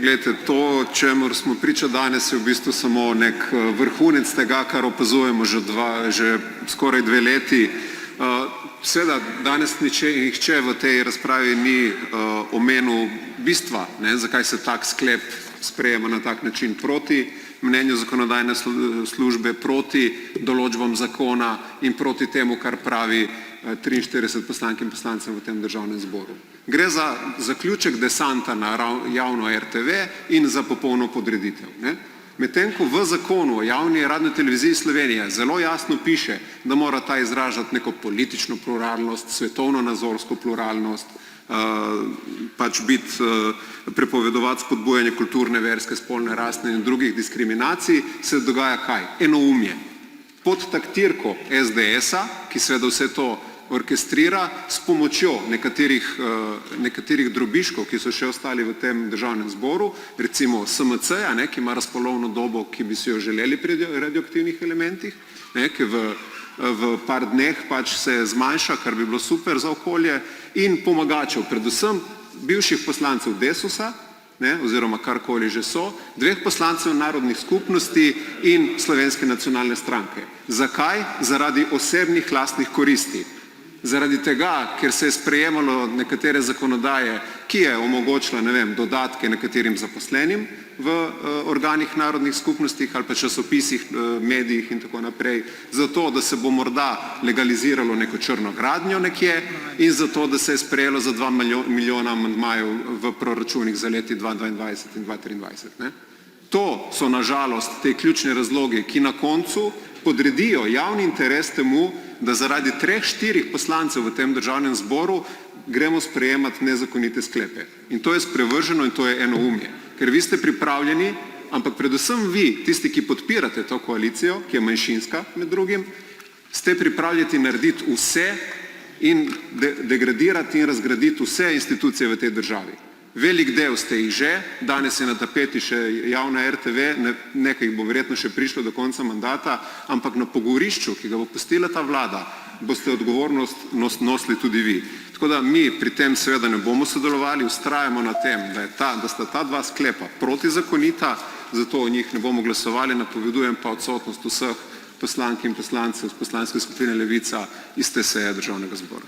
Glejte, to, čemur smo priča danes, je v bistvu samo nek vrhunec tega, kar opazujemo že skoraj 2 leti. Seveda, danes nihče v tej razpravi ni omenil bistva, zakaj se tak sklep sprejema na tak način proti mnenju zakonodajne službe, proti določbam zakona in proti temu, kar pravi 43 poslank in poslancev v tem državnem zboru. Gre za zaključek desanta na javno RTV in za popolno podreditev. Medtem ko v zakonu o javni radioteleviziji Slovenije zelo jasno piše, da mora ta izražati neko politično pluralnost, svetovno-nazorsko pluralnost, pač biti prepovedovati spodbujanje kulturne, verske, spolne, rasne in drugih diskriminacij, se dogaja kaj? Enoumje. Pod taktirko SDS-a, ki seveda vse to orkestrira s pomočjo nekaterih drobižkov, ki so še ostali v tem državnem zboru, recimo SMC-ja, ki ima razpolovno dobo, ki bi si jo želeli pri radioaktivnih elementih, ki v par dneh pač se zmanjša, kar bi bilo super za okolje, in pomagačev, predvsem bivših poslancev Desusa, oziroma karkoli že so, 2 poslancev narodnih skupnosti in Slovenske nacionalne stranke. Zakaj? Zaradi osebnih lastnih koristi. Zaradi tega, ker se je sprejemalo nekatere zakonodaje, ki je omogočila, dodatke nekaterim zaposlenim v organih narodnih skupnostih ali pa časopisih, medijih in tako naprej, zato, da se bo morda legaliziralo neko črno gradnjo nekje in zato, da se je sprejelo za 2 milijona amandmajev v proračunih za leti 2022 in 2023. To so nažalost te ključne razloge, ki na koncu podredijo javni interes temu, da zaradi 3-4 poslancev v tem državnem zboru gremo sprejemati nezakonite sklepe. In to je sprevrženo in to je enoumje. Ker vi ste pripravljeni, ampak predvsem vi, tisti, ki podpirate to koalicijo, ki je manjšinska med drugim, ste pripravljeni narediti vse in degradirati in razgraditi vse institucije v tej državi. Velik del ste jih že, danes je na tapeti še javna RTV, nekaj jih bo verjetno še prišlo do konca mandata, ampak na pogorišču, ki ga bo pustila ta vlada, boste odgovornost nosili tudi vi. Tako da mi pri tem seveda ne bomo sodelovali, vztrajamo na tem, da sta ta 2 sklepa protizakonita, zato o njih ne bomo glasovali, napovedujem pa odsotnost vseh poslank in poslancev z poslanske skupine Levica iz te seje državnega zbora.